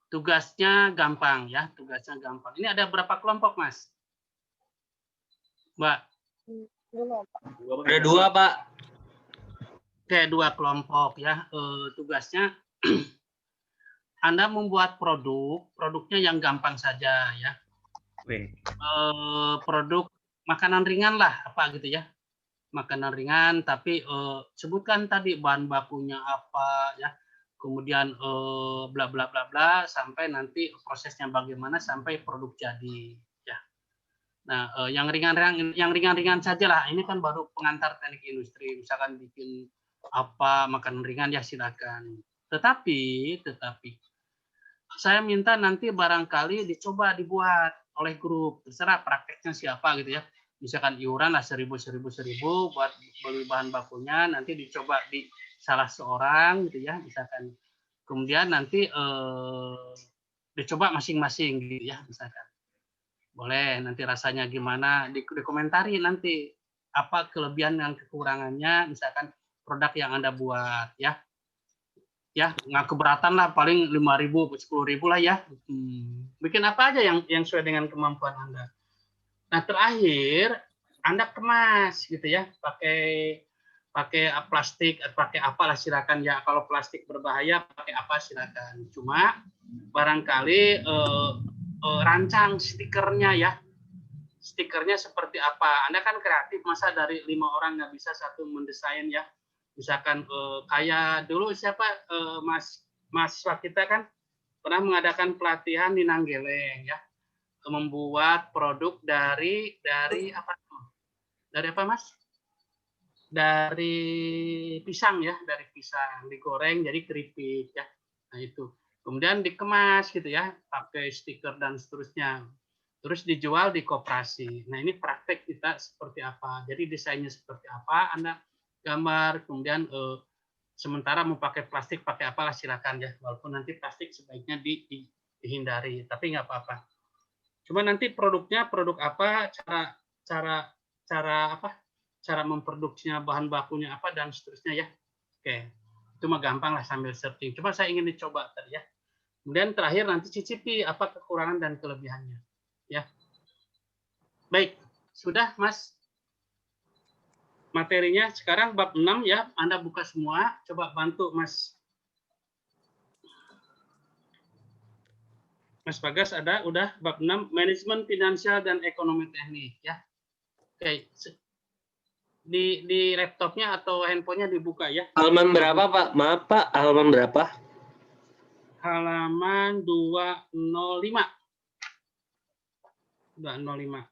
tugasnya gampang ya, tugasnya gampang. Ini ada berapa kelompok, Mas? Mbak? Ada 2, Pak. Oke, 2 kelompok ya. Tugasnya Anda membuat produknya yang gampang saja ya. Produk makanan ringan lah, apa gitu ya. Makanan ringan, tapi sebutkan tadi bahan bakunya apa ya. Kemudian bla bla bla bla sampai nanti prosesnya bagaimana sampai produk jadi ya. Nah, yang ringan-ringan saja lah. Ini kan baru pengantar teknik industri. Misalkan bikin apa makanan ringan ya silakan. Tetapi saya minta nanti barangkali dicoba dibuat oleh grup. Terserah prakteknya siapa gitu ya. Misalkan iuran lah 1.000 buat beli bahan bakunya, nanti dicoba di salah seorang gitu ya, misalkan. Kemudian nanti dicoba masing-masing gitu ya, misalkan. Boleh, nanti rasanya gimana, dikomentari nanti apa kelebihan dan kekurangannya, misalkan produk yang Anda buat ya. Ya, nggak keberatan lah, paling 5.000, 10.000 lah ya. Bikin apa aja yang sesuai dengan kemampuan Anda. Nah, terakhir Anda kemas gitu ya, pakai plastik, pakai apalah silakan ya. Kalau plastik berbahaya, pakai apa silakan. Cuma barangkali rancang stikernya ya. Stikernya seperti apa? Anda kan kreatif, masa dari 5 orang nggak bisa satu mendesain ya. Misalkan kayak dulu siapa mahasiswa kita kan pernah mengadakan pelatihan di Nanggeleng ya, membuat produk dari apa tuh? Dari apa Mas? Dari pisang ya, dari pisang digoreng jadi keripik ya. Nah itu. Kemudian dikemas gitu ya, pakai stiker dan seterusnya. Terus dijual di koperasi. Nah, ini praktek kita seperti apa. Jadi desainnya seperti apa, Anda gambar, kemudian sementara mau pakai plastik, pakai apalah silakan ya. Walaupun nanti plastik sebaiknya dihindari, tapi nggak apa-apa. Cuma nanti produknya produk apa, cara memproduksinya, bahan bakunya apa dan seterusnya ya. Oke, itu mah gampang lah sambil searching. Cuma saya ingin dicoba tadi ya. Kemudian terakhir nanti cicipi apa kekurangan dan kelebihannya. Ya. Baik, sudah Mas. Materinya sekarang bab 6 ya, Anda buka semua, coba bantu Mas. Mas Bagas ada, udah bab 6 manajemen finansial dan ekonomi teknik ya. Oke. Di laptopnya atau handphonenya dibuka ya. Halaman berapa, Pak? Maaf, Pak, halaman berapa? Halaman 205. 205.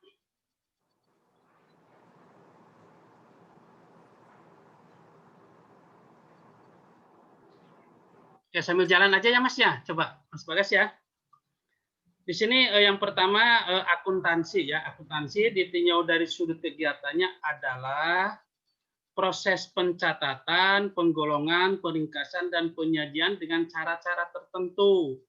Ya, sambil jalan aja ya Mas ya. Coba Mas Bagas ya. Di sini yang pertama akuntansi ya. Akuntansi ditinjau dari sudut kegiatannya adalah proses pencatatan, penggolongan, peringkasan, dan penyajian dengan cara-cara tertentu.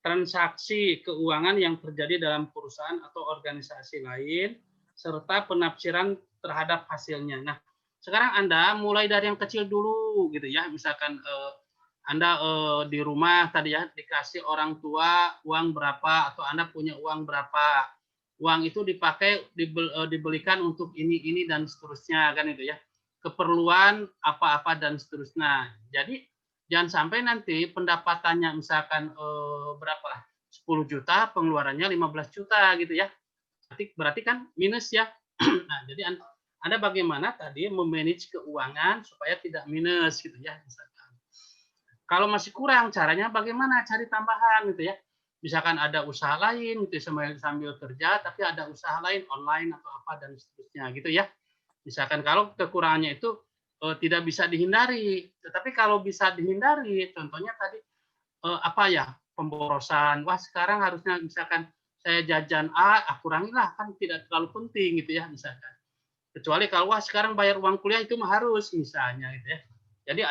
Transaksi keuangan yang terjadi dalam perusahaan atau organisasi lain, serta penafsiran terhadap hasilnya. Nah, sekarang Anda mulai dari yang kecil dulu gitu ya. Misalkan Anda di rumah tadi ya dikasih orang tua uang berapa atau Anda punya uang berapa. Uang itu dipakai dibelikan untuk ini dan seterusnya kan itu ya. Keperluan apa-apa dan seterusnya. Jadi jangan sampai nanti pendapatannya misalkan berapa 10 juta, pengeluarannya 15 juta gitu ya. Berarti kan minus ya. Nah, jadi Anda bagaimana tadi memanage keuangan supaya tidak minus gitu ya misalkan. Kalau masih kurang, caranya bagaimana? Cari tambahan gitu ya. Misalkan ada usaha lain gitu sambil kerja, tapi ada usaha lain online atau apa dan seterusnya gitu ya. Misalkan kalau kekurangannya itu tidak bisa dihindari, tetapi kalau bisa dihindari, contohnya tadi apa ya pemborosan. Wah sekarang harusnya misalkan saya jajan A, kurangilah kan tidak terlalu penting gitu ya misalkan. Kecuali kalau wah sekarang bayar uang kuliah itu mah harus misalnya gitu ya. Jadi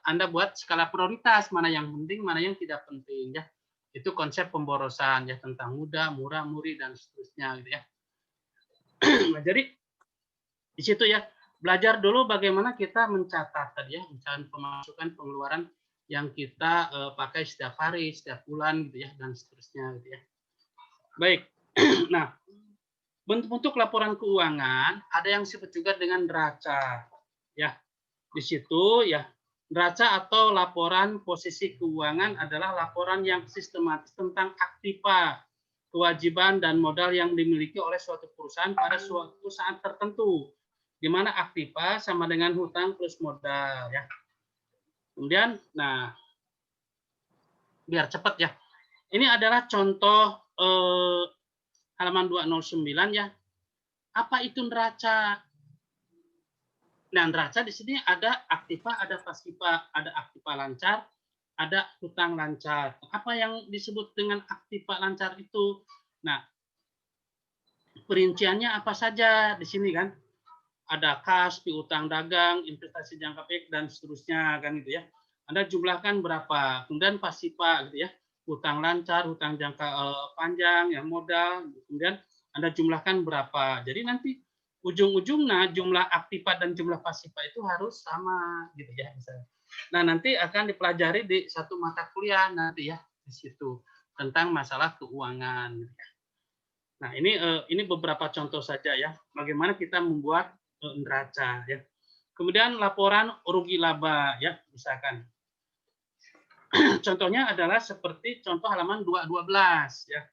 Anda buat skala prioritas mana yang penting, mana yang tidak penting ya. Itu konsep pemborosan ya tentang mudah, murah, muri dan seterusnya gitu ya. Nah, jadi di situ ya belajar dulu bagaimana kita mencatat tadi ya, misalnya pemasukan pengeluaran yang kita pakai setiap hari, setiap bulan gitu ya, dan seterusnya gitu ya. Baik. Nah, bentuk laporan keuangan ada yang disebut juga dengan neraca. Ya, di situ ya neraca atau laporan posisi keuangan adalah laporan yang sistematis tentang aktiva, kewajiban dan modal yang dimiliki oleh suatu perusahaan pada suatu saat tertentu, di mana aktiva sama dengan hutang plus modal ya. Kemudian, nah biar cepat ya. Ini adalah contoh halaman 209 ya. Apa itu neraca? Nah, neraca di sini ada aktiva, ada pasiva, ada aktiva lancar, ada hutang lancar. Apa yang disebut dengan aktiva lancar itu? Nah, perinciannya apa saja di sini kan? Ada kas, piutang dagang, investasi jangka pendek dan seterusnya kan gitu ya. Anda jumlahkan berapa? Kemudian pasiva gitu ya. Hutang lancar, hutang jangka panjang, yang modal. Kemudian Anda jumlahkan berapa. Jadi nanti ujung-ujungnya jumlah aktiva dan jumlah pasiva itu harus sama gitu ya misalnya. Nah, nanti akan dipelajari di satu mata kuliah nanti ya di situ tentang masalah keuangan. Nah, ini beberapa contoh saja ya bagaimana kita membuat neraca ya. Kemudian laporan rugi laba ya, misalkan. Contohnya adalah seperti contoh halaman 212 ya.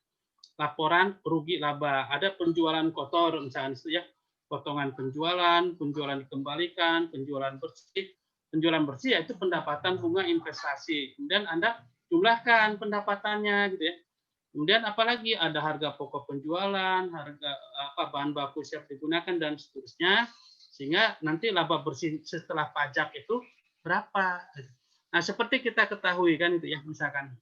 Laporan rugi laba. Ada penjualan kotor misalkan itu ya. Potongan penjualan, penjualan dikembalikan, penjualan bersih. Penjualan bersih yaitu pendapatan bunga investasi. Kemudian Anda jumlahkan pendapatannya gitu ya. Kemudian apalagi ada harga pokok penjualan, harga bahan baku siap digunakan dan seterusnya, sehingga nanti laba bersih setelah pajak itu berapa. Nah, seperti kita ketahui kan itu ya, misalkan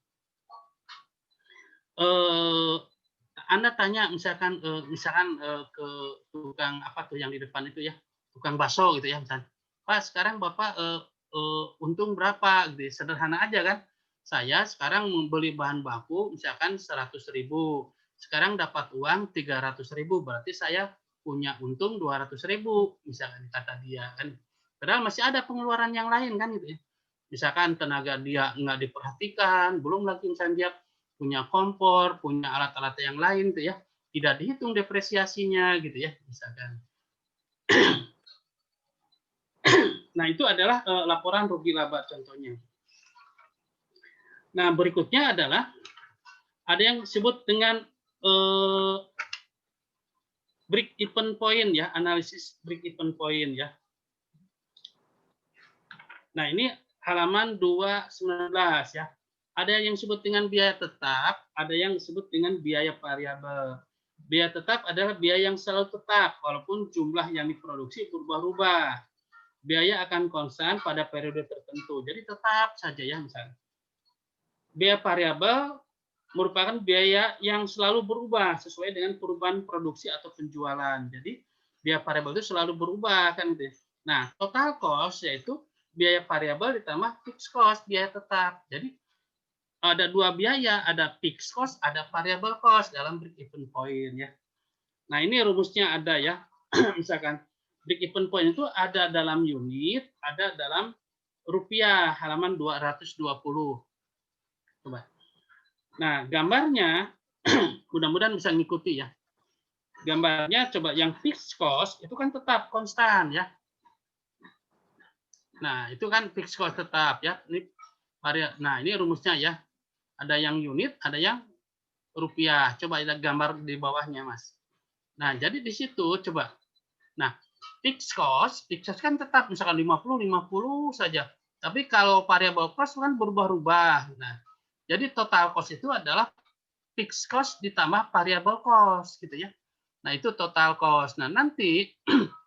Anda tanya misalkan ke tukang apa tuh yang di depan itu ya, tukang bakso gitu ya, misalkan, Pak sekarang Bapak untung berapa? Gitu. Sederhana aja kan. Saya sekarang membeli bahan baku misalkan 100.000, sekarang dapat uang 300.000, berarti saya punya untung 200.000, misalkan kata dia kan. Padahal masih ada pengeluaran yang lain kan gitu ya. Misalkan tenaga dia nggak diperhatikan, belum lagi misalnya dia punya kompor, punya alat-alat yang lain tuh ya, tidak dihitung depresiasinya gitu ya, misalkan. Nah, itu adalah laporan rugi laba contohnya. Nah, berikutnya adalah ada yang disebut dengan break even point ya, analisis break even point ya. Nah, ini halaman 219 ya. Ada yang disebut dengan biaya tetap, ada yang disebut dengan biaya variabel. Biaya tetap adalah biaya yang selalu tetap, walaupun jumlah yang diproduksi berubah-ubah. Biaya akan konstan pada periode tertentu. Jadi tetap saja ya misalnya. Biaya variabel merupakan biaya yang selalu berubah sesuai dengan perubahan produksi atau penjualan. Jadi biaya variabel itu selalu berubah kan gitu. Nah, total cost yaitu biaya variabel ditambah fixed cost, biaya tetap. Jadi ada dua biaya, ada fixed cost, ada variable cost dalam break even point ya. Nah, ini rumusnya ada ya. Misalkan break even point itu ada dalam unit, ada dalam rupiah, halaman 220. Coba. Nah, gambarnya mudah-mudahan bisa ngikuti ya. Gambarnya coba yang fixed cost itu kan tetap konstan ya. Nah, itu kan fixed cost tetap ya. Nah, ini rumusnya ya. Ada yang unit, ada yang rupiah. Coba lihat gambar di bawahnya, Mas. Nah, jadi di situ coba. Nah, fixed cost kan tetap misalkan 50 saja. Tapi kalau variable cost kan berubah-ubah. Nah, jadi total cost itu adalah fixed cost ditambah variable cost gitu ya. Nah, itu total cost. Nah, nanti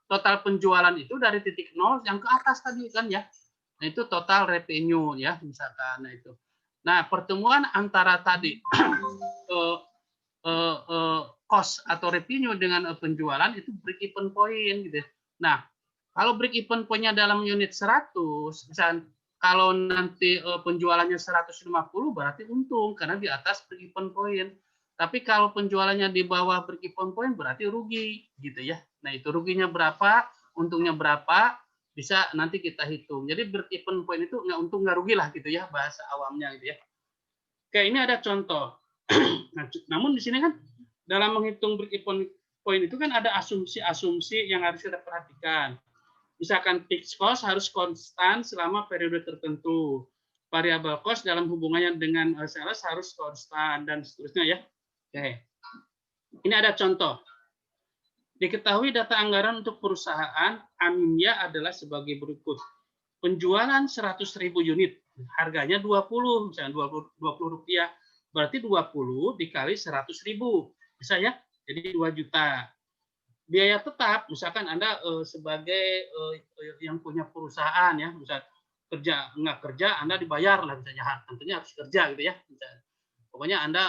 total penjualan itu dari titik nol yang ke atas tadi kan ya. Nah, itu total revenue ya misalkan. Nah, itu. Nah, pertemuan antara tadi cost atau revenue dengan penjualan itu break even point gitu. Nah, kalau break even point-nya dalam unit 100, misalnya kalau nanti penjualannya 150 berarti untung karena di atas break even point. Tapi kalau penjualannya di bawah break even point berarti rugi gitu ya. Nah, itu ruginya berapa, untungnya berapa, bisa nanti kita hitung. Jadi break even point itu nggak untung nggak rugi lah gitu ya bahasa awamnya gitu ya. Oke, ini ada contoh. Nah, namun di sini kan dalam menghitung break even point itu kan ada asumsi-asumsi yang harus kita perhatikan. Misalkan fixed cost harus konstan selama periode tertentu. Variable cost dalam hubungannya dengan sales harus konstan dan seterusnya ya. Oke. Ini ada contoh. Diketahui data anggaran untuk perusahaan Aminya adalah sebagai berikut. Penjualan 100.000 unit, harganya 20, misalnya 20 rupiah, berarti 20 dikali 100.000, bisa ya? Jadi 2 juta. Biaya tetap, misalkan Anda sebagai yang punya perusahaan ya, misalnya kerja nggak kerja, Anda dibayar lah misalnya, tentunya harus kerja gitu ya. Misalnya. Pokoknya Anda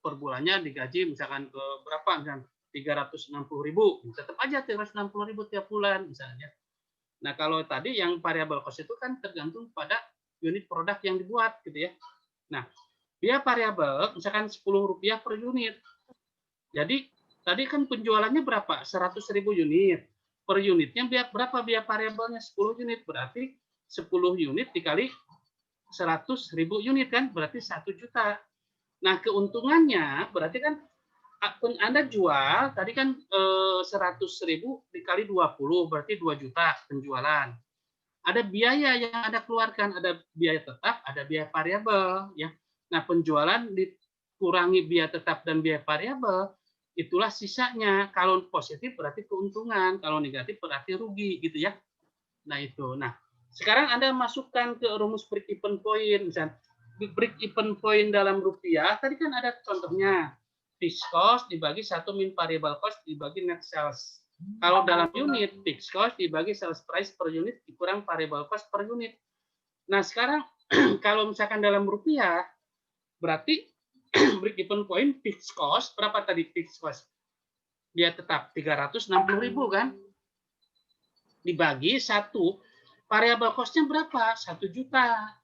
per bulannya digaji misalkan berapa, misalkan 360.000, tetap aja 360.000 tiap bulan misalnya. Nah, kalau tadi yang variable cost itu kan tergantung pada unit produk yang dibuat gitu ya. Nah, biaya variabel misalkan 10 rupiah per unit. Jadi tadi kan penjualannya berapa? 100.000 unit. Per unitnya berapa biaya variabelnya? 10 unit. Berarti 10 unit dikali 100.000 unit kan? Berarti 1 juta. Nah, keuntungannya berarti kan Anda jual tadi kan 100.000 dikali 20 berarti 2 juta penjualan. Ada biaya yang Anda keluarkan, ada biaya tetap, ada biaya variabel ya. Nah, penjualan dikurangi biaya tetap dan biaya variabel, itulah sisanya. Kalau positif berarti keuntungan, kalau negatif berarti rugi gitu ya. Nah, itu. Nah, sekarang Anda masukkan ke rumus break even point misalnya. Break even point dalam rupiah tadi kan ada contohnya. Fixed cost dibagi 1 min variable cost dibagi net sales. Kalau dalam unit, fixed cost dibagi sales price per unit dikurang variable cost per unit. Nah, sekarang kalau misalkan dalam rupiah, berarti break even point fixed cost, berapa tadi fixed cost? Dia tetap 360.000 kan? Dibagi 1, variable cost-nya berapa? 1 juta.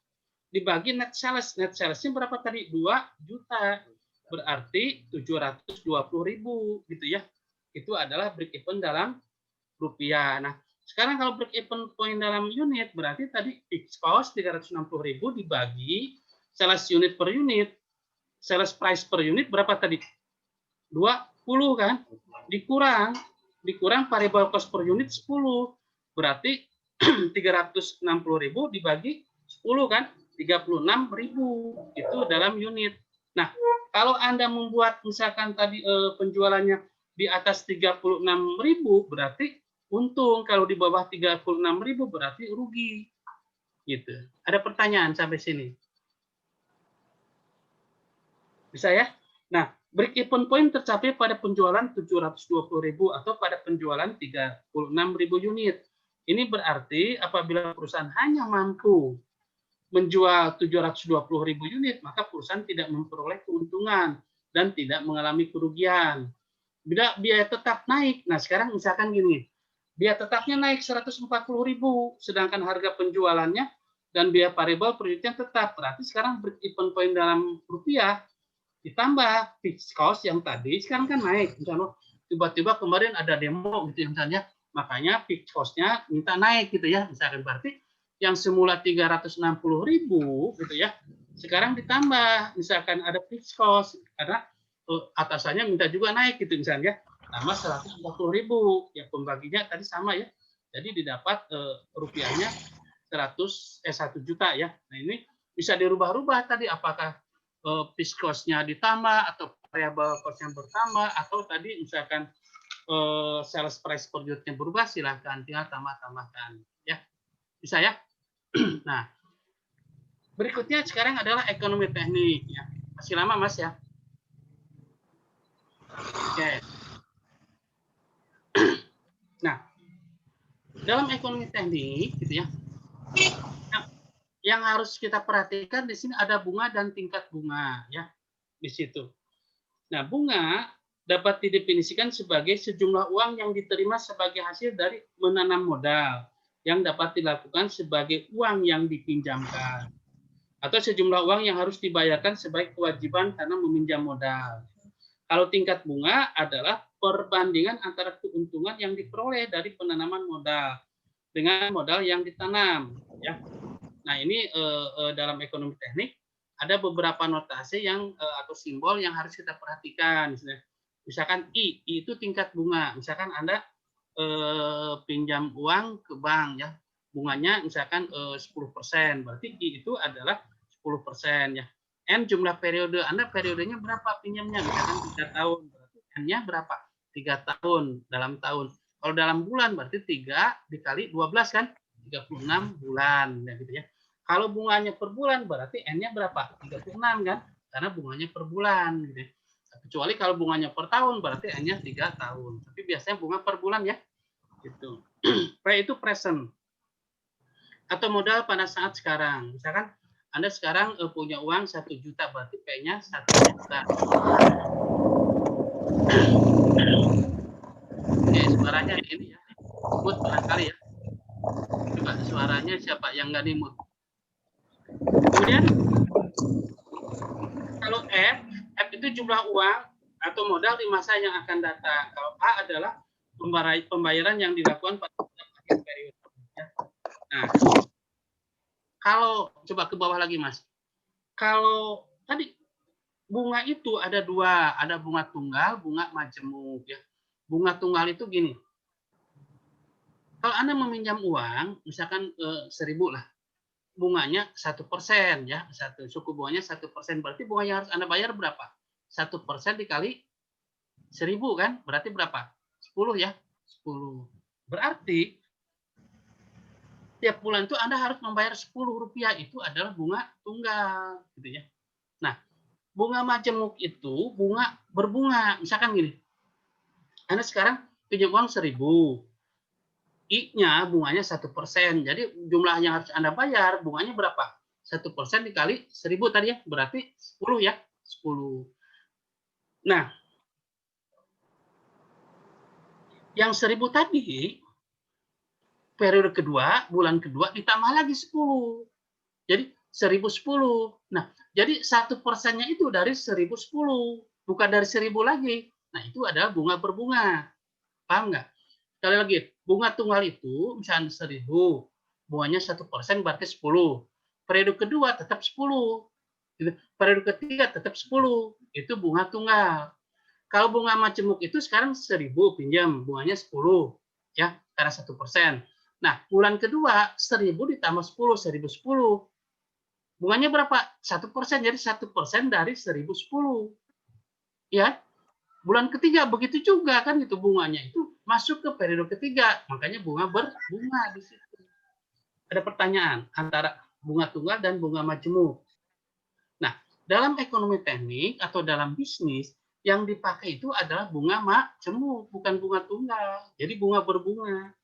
Dibagi net sales. Net sales-nya berapa tadi? 2 juta. Berarti 720.000 gitu ya. Itu adalah break even dalam rupiah. Nah, sekarang kalau break even point dalam unit berarti tadi fixed cost 360.000 dibagi sales unit per unit. Sales price per unit berapa tadi? 20 kan? Dikurang variable cost per unit 10. Berarti 360.000 dibagi 10 kan? 36.000 itu dalam unit. Nah, kalau Anda membuat misalkan tadi penjualannya di atas 36.000 berarti untung, kalau di bawah 36.000 berarti rugi. Gitu. Ada pertanyaan sampai sini? Bisa ya? Nah, break even point tercapai pada penjualan 720.000 atau pada penjualan 36.000 unit. Ini berarti apabila perusahaan hanya mampu menjual 720.000 unit, maka perusahaan tidak memperoleh keuntungan dan tidak mengalami kerugian. Bila biaya tetap naik, nah sekarang misalkan gini, biaya tetapnya naik 140.000, sedangkan harga penjualannya dan biaya variabel per unitnya tetap. Berarti sekarang break even point dalam rupiah ditambah fixed cost yang tadi sekarang kan naik. Misalnya tiba-tiba kemarin ada demo gitu misalnya, makanya fixed cost-nya minta naik gitu ya. Misalkan berarti yang semula 360.000 gitu ya, sekarang ditambah misalkan ada fixed cost karena atasannya minta juga naik gitu misalnya, tambah 140.000 ya, pembaginya tadi sama ya, jadi didapat rupiahnya 1 juta ya. Nah, ini bisa dirubah-rubah tadi, apakah fixed cost-nya ditambah atau variable cost-nya bertambah, atau tadi misalkan sales price per unit-nya berubah, silahkan tinggal tambah-tambahkan ya, bisa ya. Nah, berikutnya sekarang adalah ekonomi teknik ya. Masih lama Mas ya? Oke. Nah, dalam ekonomi teknik gitu ya, yang harus kita perhatikan di sini ada bunga dan tingkat bunga ya di situ. Nah, bunga dapat didefinisikan sebagai sejumlah uang yang diterima sebagai hasil dari menanam modal yang dapat dilakukan sebagai uang yang dipinjamkan, atau sejumlah uang yang harus dibayarkan sebagai kewajiban karena meminjam modal. Kalau tingkat bunga adalah perbandingan antara keuntungan yang diperoleh dari penanaman modal dengan modal yang ditanam, ya. Nah, ini dalam ekonomi teknik ada beberapa notasi yang atau simbol yang harus kita perhatikan. Misalkan I itu tingkat bunga. Misalkan Anda pinjam uang ke bank, ya, bunganya misalkan 10%, berarti I itu adalah 10%, ya. N jumlah periode Anda, periodenya berapa pinjamnya, misalkan 3 tahun, berarti N-nya berapa? 3 tahun dalam tahun. Kalau dalam bulan berarti 3 dikali 12 kan, 36 bulan, ya gitu ya. Kalau bunganya per bulan berarti N-nya berapa? 36 kan, karena bunganya per bulan gitu ya. Kecuali kalau bunganya per tahun berarti N-nya 3 tahun. Tapi biasanya bunga per bulan ya. Gitu. P itu present atau modal pada saat sekarang. Misalkan Anda sekarang punya uang 1 juta, berarti P-nya 1 juta. Oke, suaranya ini ya. Mute barangkali ya. Coba suaranya siapa yang nggak di-mute. Kemudian kalau F itu jumlah uang atau modal di masa yang akan datang. Kalau A adalah pembayaran yang dilakukan pada akhir periode. Nah, kalau coba ke bawah lagi, Mas. Kalau tadi bunga itu ada dua, ada bunga tunggal, bunga majemuk, ya. Bunga tunggal itu gini. Kalau Anda meminjam uang, misalkan 1.000 lah, bunganya 1%, ya, suku bunganya 1%, berarti bunga yang harus Anda bayar berapa? 1% dikali 1.000 kan, berarti berapa? 10 ya, 10. Berarti tiap bulan itu Anda harus membayar Rp10, itu adalah bunga tunggal, gitu ya. Nah, bunga majemuk itu bunga berbunga, misalkan gini, Anda sekarang pinjam uang 1.000, I-nya bunganya 1%, jadi jumlah yang harus Anda bayar bunganya berapa? 1% dikali 1.000 tadi ya, berarti 10 ya, 10. Nah, yang 1.000 tadi, periode kedua, bulan kedua, ditambah lagi 10. Jadi 1.010. Nah, jadi 1%-nya itu dari 1.010, bukan dari 1.000 lagi. Nah, itu adalah bunga berbunga. Paham nggak? Sekali lagi, bunga tunggal itu misalnya 1.000, bunganya 1% berarti 10. Periode kedua tetap 10. Periode ketiga tetap 10. Itu bunga tunggal. Kalau bunga majemuk itu sekarang 1.000 pinjam, bunganya 10. Ya, karena 1%. Nah, bulan kedua 1.000 ditambah 10, 1.010. Bunganya berapa? 1%, jadi 1% dari 1.010. Ya, bulan ketiga begitu juga kan, itu bunganya itu masuk ke periode ketiga, makanya bunga berbunga di situ. Ada pertanyaan antara bunga tunggal dan bunga majemuk. Nah, dalam ekonomi teknik atau dalam bisnis yang dipakai itu adalah bunga majemuk, bukan bunga tunggal. Jadi bunga berbunga.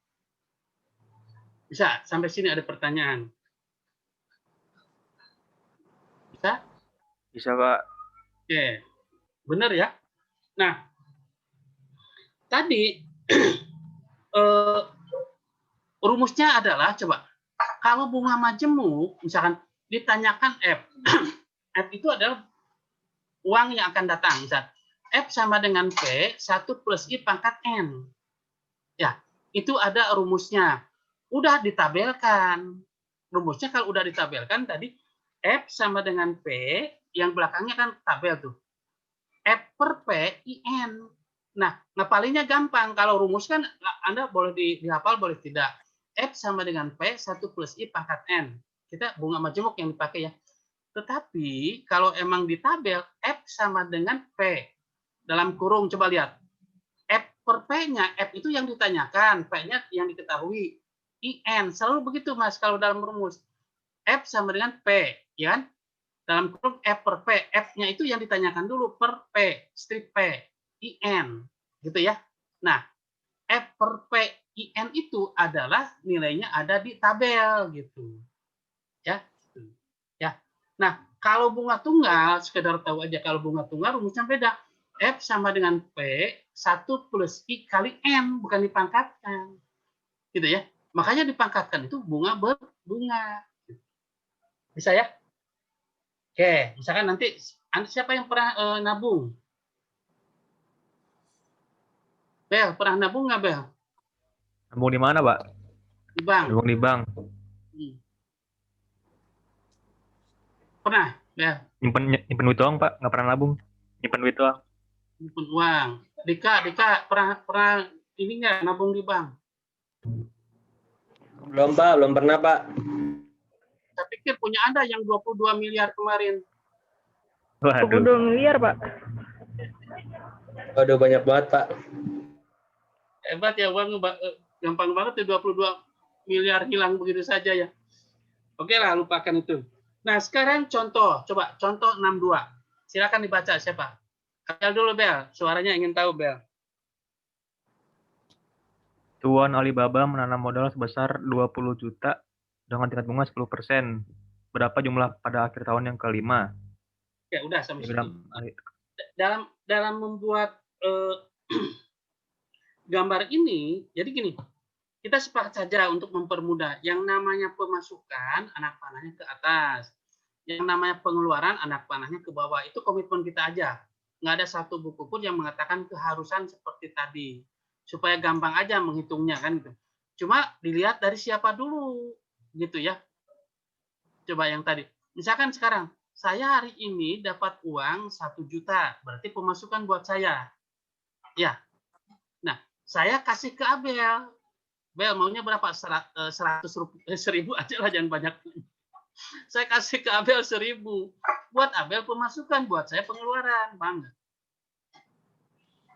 Bisa sampai sini ada pertanyaan? Bisa? Bisa, Pak. Oke, benar ya. Nah, tadi rumusnya adalah, coba, kalau bunga majemuk, misalkan ditanyakan F, F itu adalah uang yang akan datang. Misal, F sama dengan P, 1 plus I pangkat N. Ya, itu ada rumusnya. Udah ditabelkan. Rumusnya kalau udah ditabelkan tadi, F sama dengan P, yang belakangnya kan tabel tuh. F per P, IN. Nah, ngapalinnya gampang. Kalau rumus kan Anda boleh dihafal, boleh tidak. F sama dengan P, 1 plus I pangkat N. Kita bunga majemuk yang dipakai ya. Tetapi kalau emang di tabel, F sama dengan P. Dalam kurung, coba lihat. F per P-nya, F itu yang ditanyakan, P-nya yang diketahui. IN, selalu begitu Mas kalau dalam rumus. F sama dengan P, ya kan? Dalam kurung F per P, F-nya itu yang ditanyakan dulu per P, strip P, IN, gitu ya. Nah, F per P, IN itu adalah nilainya ada di tabel, gitu. Ya. Ya. Nah, kalau bunga tunggal, sekedar tahu aja, kalau bunga tunggal rumusnya beda. F sama dengan P, 1 plus I kali N, bukan dipangkatkan. Gitu ya. Makanya dipangkatkan itu bunga berbunga. Bisa ya? Oke, misalkan nanti siapa yang pernah nabung? Bel, pernah nabung nggak, Bel? Nabung di mana, Pak? Di bank. Nabung di bank. Pernah? Ya. Nyimpen duit doang, Pak. Nggak pernah nabung. Nyimpen duit doang. Nyimpen uang. Dika pernah ini nggak nabung di bank? Belum Pak, belum pernah Pak. Saya pikir punya Anda yang 22 miliar kemarin. Waduh. 22 miliar, Pak. Waduh, banyak banget Pak. Hebat ya, uang gampang banget ya 22 miliar hilang begitu saja ya. Oke lah, lupakan itu. Nah, sekarang contoh. Coba contoh 62. Silakan dibaca siapa? Bel dulu, Bel. Suaranya ingin tahu, Bel. Tuan Alibaba menanam modal sebesar 20 juta dengan tingkat bunga 10%. Berapa jumlah pada akhir tahun yang kelima? Ya, udah sampai situ. Dalam Dalam membuat gambar ini, jadi gini, kita sepakat saja untuk mempermudah. Yang namanya pemasukan, anak panahnya ke atas. Yang namanya pengeluaran, anak panahnya ke bawah. Itu komitmen kita aja. Nggak ada satu buku pun yang mengatakan keharusan seperti tadi. Supaya gampang aja menghitungnya kan gitu. Cuma dilihat dari siapa dulu, gitu ya. Coba yang tadi. Misalkan sekarang, saya hari ini dapat uang 1 juta, berarti pemasukan buat saya. Ya. Nah, saya kasih ke Abel. Bel, maunya berapa? 100.000 aja lah, jangan banyak. Saya kasih ke Abel 1.000. Buat Abel pemasukan, buat saya pengeluaran. Bang.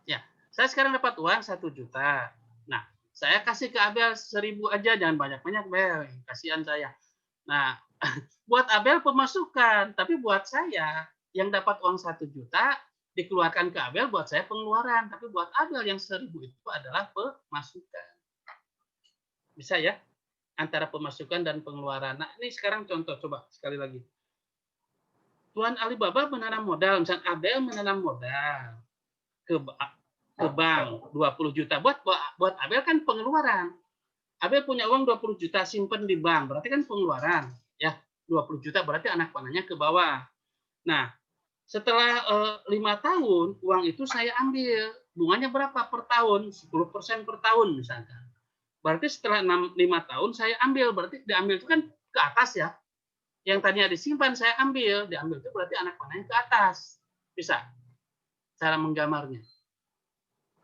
Ya, saya sekarang dapat uang 1 juta. Nah, saya kasih ke Abel 1.000 aja, jangan banyak-banyak, Bel. Kasihan saya. Nah, buat Abel pemasukan, tapi buat saya yang dapat uang 1 juta dikeluarkan ke Abel, buat saya pengeluaran, tapi buat Abel yang 1.000 itu adalah pemasukan. Bisa ya? Antara pemasukan dan pengeluaran. Nah, ini sekarang contoh, coba sekali lagi. Tuan Alibaba menanam modal, misalnya Abel menanam modal ke bank 20 juta. Buat Abel kan pengeluaran. Abel punya uang 20 juta simpen di bank, berarti kan pengeluaran. Ya, 20 juta berarti anak panahnya ke bawah. Nah, setelah 5 tahun, uang itu saya ambil. Bunganya berapa per tahun? 10% per tahun misalkan. Berarti setelah 5 tahun saya ambil, berarti diambil itu kan ke atas ya. Yang tadinya disimpan saya ambil, diambil itu berarti anak panahnya ke atas. Bisa cara menggambarnya.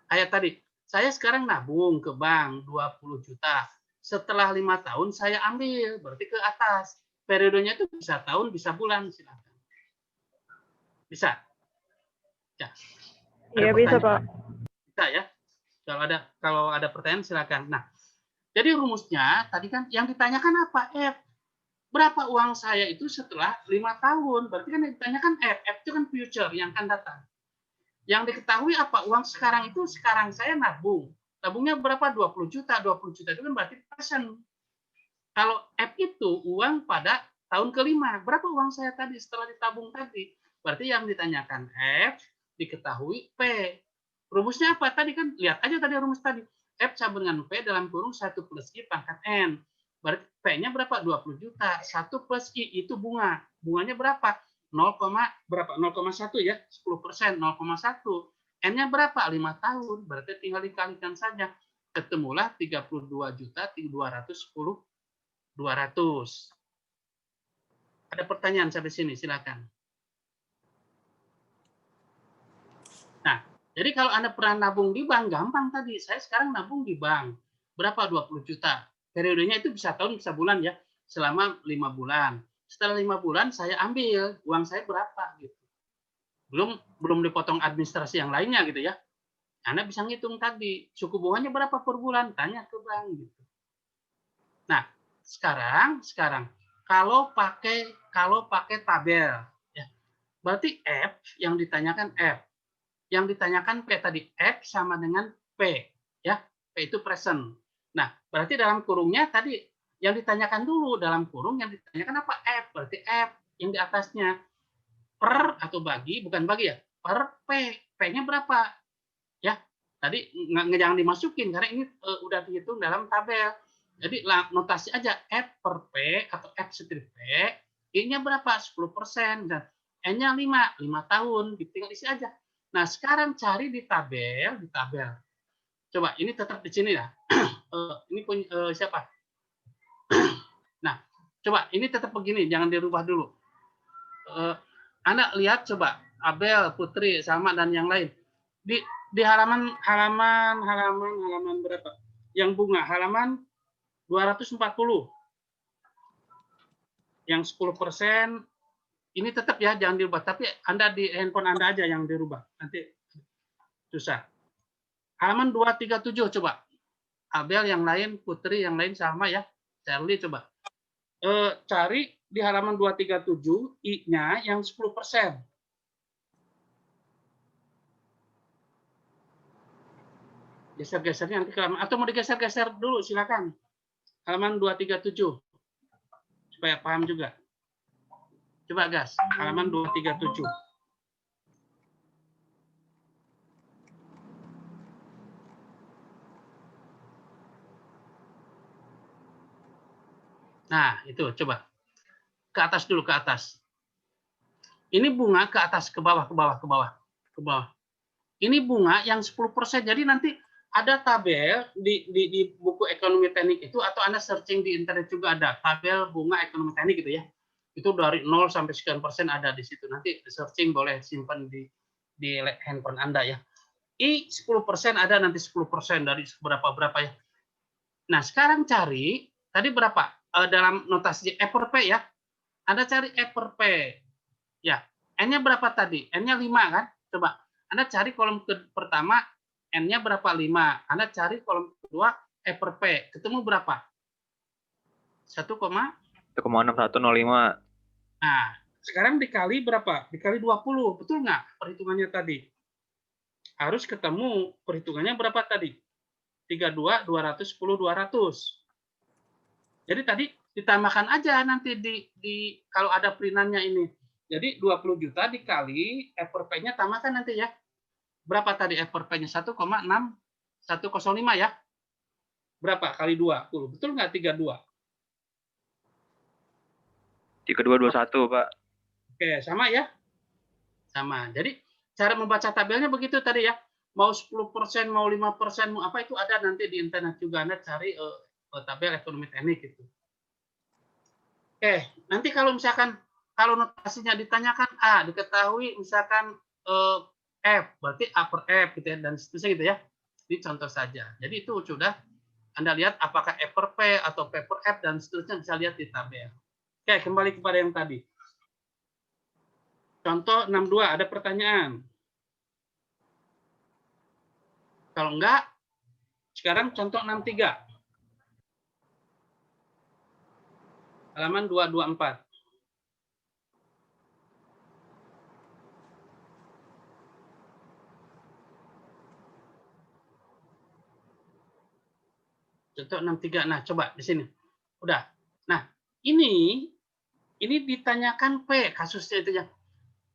Kayak tadi, saya sekarang nabung ke bank 20 juta. Setelah 5 tahun saya ambil, berarti ke atas. Periodenya itu bisa tahun, bisa bulan, silakan. Bisa? Ya. Iya, bisa, Pak. Bisa ya. Kalau ada pertanyaan silakan. Nah, jadi rumusnya tadi kan yang ditanyakan apa? F. Berapa uang saya itu setelah 5 tahun? Berarti kan yang ditanyakan F. F itu kan future yang akan datang. Yang diketahui apa? Uang sekarang itu sekarang saya nabung. Nabungnya berapa? 20 juta. 20 juta itu kan berarti persen. Kalau F itu uang pada tahun kelima. Berapa uang saya tadi setelah ditabung tadi? Berarti yang ditanyakan F, diketahui P. Rumusnya apa? Tadi kan, lihat aja tadi rumus tadi. F sama dengan P dalam kurung 1 plus I pangkat N. Berarti P-nya berapa? 20 juta. 1 plus I itu bunga. Bunganya berapa? 0, berapa? 0,1 ya. 10%. 0,1. N-nya berapa? 5 tahun. Berarti tinggal dikalikan saja. Ketemulah 32 juta 210 200. Ada pertanyaan sampai sini? Silakan. Nah, jadi kalau Anda pernah nabung di bank, gampang tadi. Saya sekarang nabung di bank. Berapa? 20 juta. Periodenya itu bisa tahun, bisa bulan ya. Selama 5 bulan. Setelah 5 bulan, saya ambil. Uang saya berapa? Gitu. Belum dipotong administrasi yang lainnya gitu ya. Anda bisa ngitung tadi. Suku bunganya berapa per bulan? Tanya ke bank. Gitu. Nah, sekarang kalau pakai tabel, ya, berarti F yang ditanyakan F. Yang ditanyakan P tadi, F sama dengan P. Ya, P itu present. Nah, berarti dalam kurungnya tadi yang ditanyakan dulu dalam kurung yang ditanyakan apa? F. Berarti F yang di atasnya per atau bagi, bukan bagi ya, per P. P-nya berapa? Ya, tadi jangan dimasukin karena ini udah dihitung dalam tabel. Jadi notasi aja F per P atau F strip P, I-nya berapa? 10%. Dan N-nya 5 tahun. Tinggal isi aja. Nah, sekarang cari di tabel. Coba, ini tetap di sini ya. Ini punya siapa? Coba, ini tetap begini, jangan dirubah dulu. Anda lihat coba, Abel, Putri, Salma, dan yang lain. Di halaman berapa? Yang bunga, halaman 240. Yang 10%, ini tetap ya, jangan dirubah. Tapi Anda di handphone Anda aja yang dirubah. Nanti susah. Halaman 237 coba. Abel yang lain, Putri yang lain sama ya. Charlie coba. Cari di halaman 237 I-nya yang 10%. Geser-gesernya nanti ke halaman. Atau mau digeser-geser dulu, silakan. Halaman 237. Supaya paham juga. Coba gas, halaman 237. Nah, itu coba. Ke atas dulu, ke atas. Ini bunga ke atas, ke bawah, ke bawah, ke bawah, ke bawah. Ini bunga yang 10%. Jadi nanti ada tabel di buku ekonomi teknik itu, atau Anda searching di internet juga ada tabel bunga ekonomi teknik gitu ya. Itu dari 0 sampai sekian persen ada di situ. Nanti searching boleh simpan di handphone Anda ya. I 10% ada nanti 10% dari berapa ya. Nah, sekarang cari tadi berapa? Dalam notasi E per P ya. Anda cari E per P. Ya, N-nya berapa tadi? N-nya 5 kan? Coba. Anda cari kolom pertama, N-nya berapa? 5. Anda cari kolom kedua, E per P. Ketemu berapa? 1,6105. Nah, sekarang dikali berapa? Dikali 20. Betul nggak perhitungannya tadi? Harus ketemu perhitungannya berapa tadi? 32, 210, 200. Jadi tadi ditambahkan aja nanti di kalau ada perinannya ini. Jadi 20 juta dikali E per P-nya tambahkan nanti ya. Berapa tadi E per P-nya? 1,6105 ya. Berapa kali 20? Betul nggak 32? 3221, Pak. Oke, sama ya? Sama. Jadi cara membaca tabelnya begitu tadi ya. Mau 10%, mau 5%, mau apa itu ada nanti di internet juga. Anda cari tabel ekonomi teknik itu. Oke, nanti kalau misalkan kalau notasinya ditanyakan A, diketahui misalkan F, berarti A per F gitu ya, dan seterusnya gitu ya. Ini contoh saja. Jadi itu sudah Anda lihat apakah F per P atau P per F dan seterusnya bisa lihat di tabel. Oke, kembali kepada yang tadi. Contoh 62, ada pertanyaan? Kalau enggak, sekarang contoh 63. Halaman 224. Contoh 63. Nah, coba di sini. Udah. Nah, ini ditanyakan P kasusnya itu ya.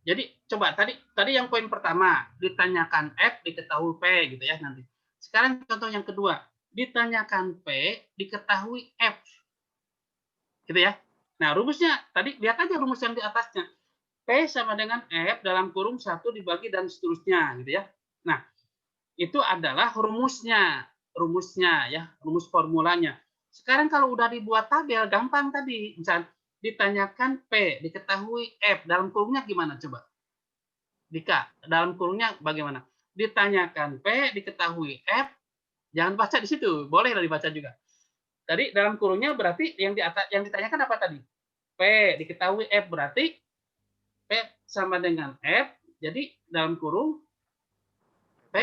Jadi coba tadi yang poin pertama ditanyakan F diketahui P gitu ya nanti. Sekarang contoh yang kedua ditanyakan P diketahui F gitu ya. Nah rumusnya tadi lihat aja rumus yang di atasnya. P sama dengan F dalam kurung 1 dibagi dan seterusnya gitu ya. Nah itu adalah rumusnya ya, rumus formulanya. Sekarang kalau udah dibuat tabel gampang tadi, misalnya ditanyakan P, diketahui F, dalam kurungnya gimana coba? Dika, dalam kurungnya bagaimana? Ditanyakan P, diketahui F, jangan baca di situ, boleh dibaca juga. Tadi dalam kurungnya berarti yang ditanyakan apa tadi? P, diketahui F, berarti P sama dengan F, jadi dalam kurung P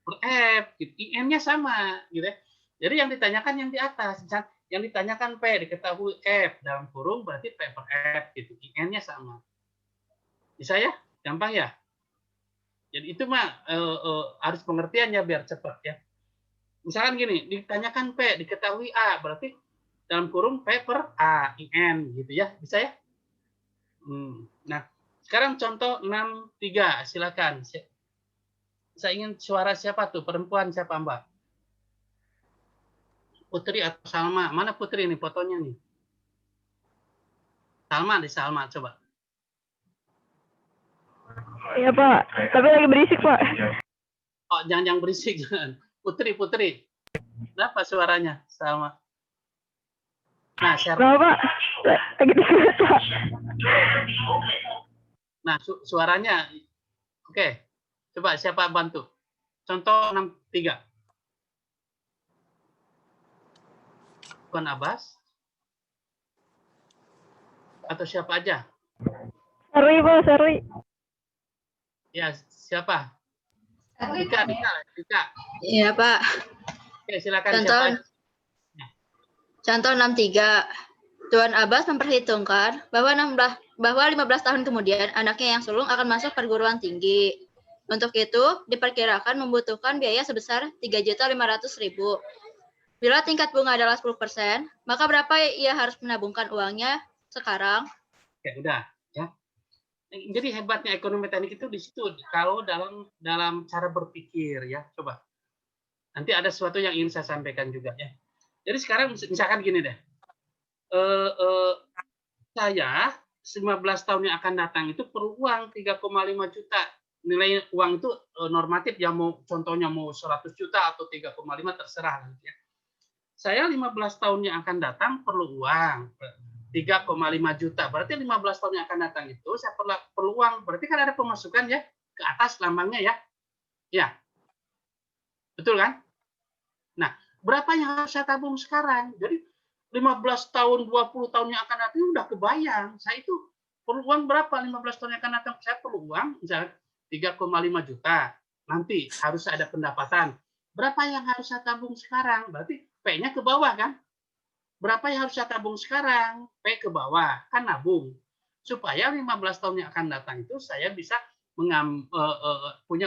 per F, gitu. IN-nya sama, gitu ya. Jadi yang ditanyakan yang di atas, yang ditanyakan P diketahui F dalam kurung berarti P per F gitu. IN-nya sama. Bisa ya? Gampang ya? Jadi itu mah harus pengertiannya biar cepat ya. Misalkan gini, ditanyakan P diketahui A berarti dalam kurung P per A IN gitu ya. Bisa ya? Nah, sekarang contoh 63, silakan. Saya ingin suara siapa tuh? Perempuan siapa, Mbak? Putri atau Salma? Mana Putri nih fotonya nih? Salma coba. Iya Pak, tapi lagi berisik Pak. Oh, jangan berisik. Putri. Berapa suaranya, Salma? Nah, share. Kenapa Pak? Lagi di Pak. Nah, suaranya. Oke. Coba siapa bantu? Contoh 63. Tuan Abbas? Atau siapa aja? Sarwi Pak, Sarwi. Ya, siapa? Dika. Iya, Pak. Oke, silakan Contoh, siapa aja? contoh 63. Tuan Abbas memperhitungkan bahwa 15 tahun kemudian anaknya yang sulung akan masuk perguruan tinggi. Untuk itu, diperkirakan membutuhkan biaya sebesar 3.500.000. Bila tingkat bunga adalah 10%, maka berapa ia harus menabungkan uangnya sekarang? Oke, udah ya. Jadi hebatnya ekonomi teknik itu di situ kalau dalam cara berpikir ya. Coba. Nanti ada sesuatu yang ingin saya sampaikan juga ya. Jadi sekarang misalkan gini deh. Saya 15 tahun yang akan datang itu perlu uang 3,5 juta. Nilai uang itu normatif ya, mau contohnya mau 100 juta atau 3,5 terserah gitu ya. Saya 15 tahun yang akan datang perlu uang 3,5 juta. Berarti 15 tahun yang akan datang itu saya perlu uang. Berarti kan ada pemasukan ya ke atas lambangnya ya. Ya. Betul kan? Nah, berapa yang harus saya tabung sekarang? Jadi 15 tahun, 20 tahun yang akan datang udah kebayang. Saya itu perlu uang berapa 15 tahun yang akan datang? Saya perlu uang misalnya 3,5 juta. Nanti harus ada pendapatan. Berapa yang harus saya tabung sekarang? Berarti P-nya ke bawah kan? Berapa yang harus saya tabung sekarang? P ke bawah, kan nabung. Supaya 15 tahun yang akan datang itu saya bisa punya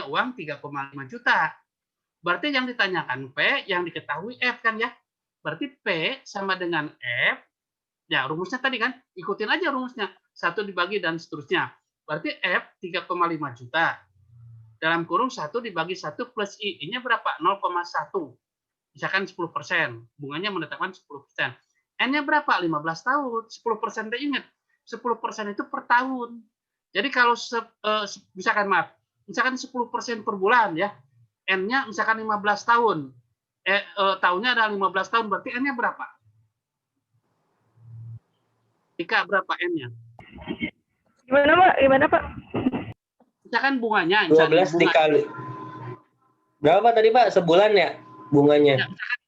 uang 3,5 juta. Berarti yang ditanyakan P, yang diketahui F kan ya? Berarti P sama dengan F, ya rumusnya tadi kan, ikutin aja rumusnya. 1 dibagi dan seterusnya. Berarti F 3,5 juta. Dalam kurung 1 dibagi 1 plus I. I-nya berapa? 0,1. Misalkan 10%. Bunganya menetapkan 10%. N-nya berapa? 15 tahun. 10% ingat. 10% itu per tahun. Jadi kalau misalkan 10% per bulan ya. N-nya misalkan 15 tahun. Tahunnya ada 15 tahun, berarti N-nya berapa? Ika, berapa N-nya? Gimana Pak? Misalkan bunganya. 12 dikali. Berapa tadi Pak? Sebulan ya bunganya? Ya, misalkan,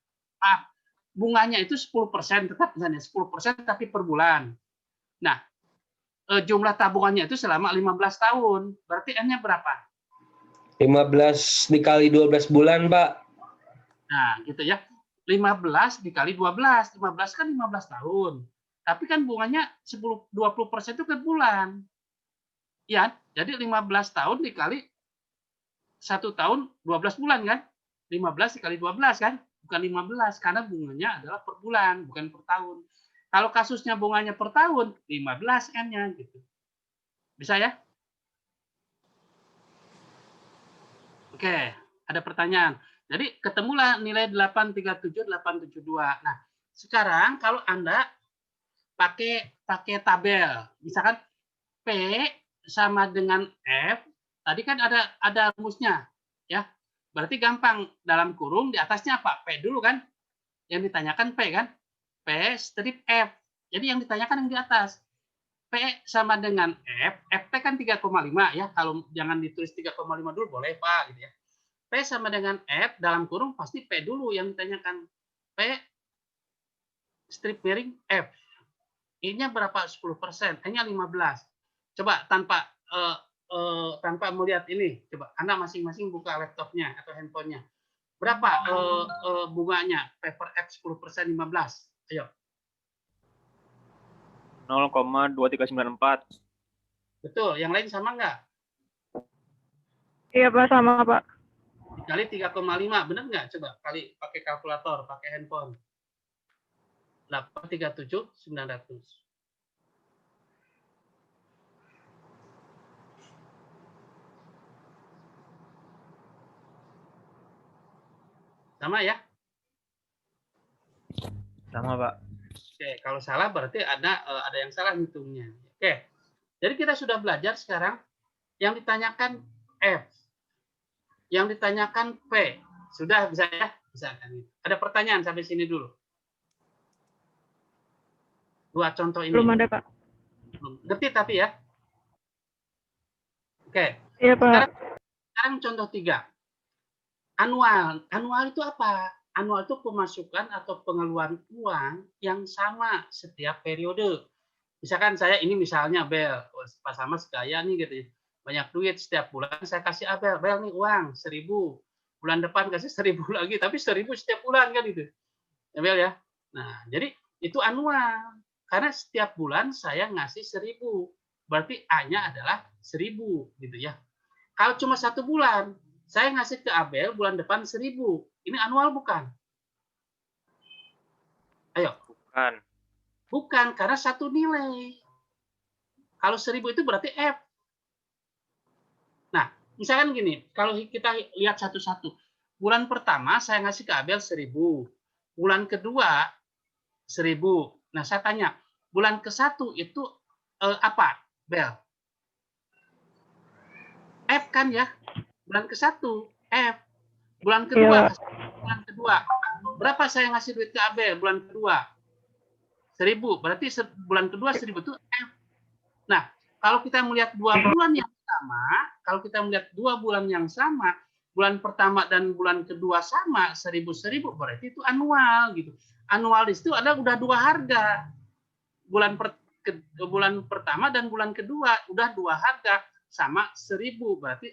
bunganya itu 10%, tetap misalnya 10% tapi per bulan. Nah, jumlah tabungannya itu selama 15 tahun. Berarti N-nya berapa? 15 dikali 12 bulan, Pak. Nah, gitu ya. 15 dikali 12. 15 kan 15 tahun. Tapi kan bunganya 20% itu per bulan. Ya, jadi 15 tahun dikali 1 tahun 12 bulan kan? 15 dikali 12 kan? Bukan 15 karena bunganya adalah per bulan, bukan per tahun. Kalau kasusnya bunganya per tahun, 15 N-nya gitu. Bisa ya? Oke, ada pertanyaan. Jadi ketemulah nilai 837, 872. Nah, sekarang kalau Anda pakai tabel, misalkan P sama dengan F, tadi kan ada rumusnya, ya. Berarti gampang, dalam kurung di atasnya apa? P dulu kan? Yang ditanyakan P kan? P strip F. Jadi yang ditanyakan yang di atas. P sama dengan F, FT kan 3,5 ya. Kalau jangan ditulis 3,5 dulu boleh Pak gitu ya. P sama dengan F dalam kurung pasti P dulu yang ditanyakan. P strip miring F. I-nya berapa? 10%. N-nya 15. Coba tanpa melihat ini, coba Anda masing-masing buka laptopnya atau handphonenya. Berapa bunganya? P per F 10% 15. Ayo. 0,2394. Betul. Yang lain sama nggak? Iya Pak, sama Pak. Dikali 3,5. Benar nggak? Coba kali pakai kalkulator, pakai handphone. 837 900. Sama ya? Sama, Pak. Oke, kalau salah berarti ada yang salah hitungnya. Oke. Jadi kita sudah belajar sekarang yang ditanyakan F. Yang ditanyakan P. Sudah bisa ya? Bisa kan? Ada pertanyaan sampai sini dulu. Dua contoh ini. Belum ada, Pak. Ngerti tapi ya. Oke. Iya, Pak. Sekarang contoh 3. Annual. Annual itu apa? Annual itu pemasukan atau pengeluaran uang yang sama setiap periode. Misalkan saya ini misalnya Bel, pas sama sekaya nih gitu ya. Banyak duit setiap bulan saya kasih Abel, Bel nih uang 1.000. Bulan depan kasih 1.000 lagi, tapi 1.000 setiap bulan kan itu. Ya Bel ya. Nah, jadi itu annual. Karena setiap bulan saya ngasih 1.000. Berarti A-nya adalah 1.000 gitu ya. Kalau cuma 1 bulan, saya ngasih ke Abel bulan depan 1.000. Ini annual bukan? Ayo. Bukan. Bukan, karena satu nilai. Kalau 1.000 itu berarti F. Nah, misalkan gini, kalau kita lihat satu-satu. Bulan pertama saya ngasih ke Abel 1.000. Bulan kedua 1.000. Nah, saya tanya, bulan ke-1 itu apa, Bel? F kan ya? Bulan ke-1 F. Bulan kedua, berapa saya ngasih duit ke Abel bulan kedua? 1.000. Berarti bulan kedua 1.000 itu F. Nah, kalau kita melihat 2 bulan yang sama, kalau kita melihat 2 bulan yang sama, bulan pertama dan bulan kedua sama, 1.000, berarti itu annual gitu. Annual itu ada udah 2 harga. Bulan pertama dan bulan kedua udah 2 harga sama 1.000, berarti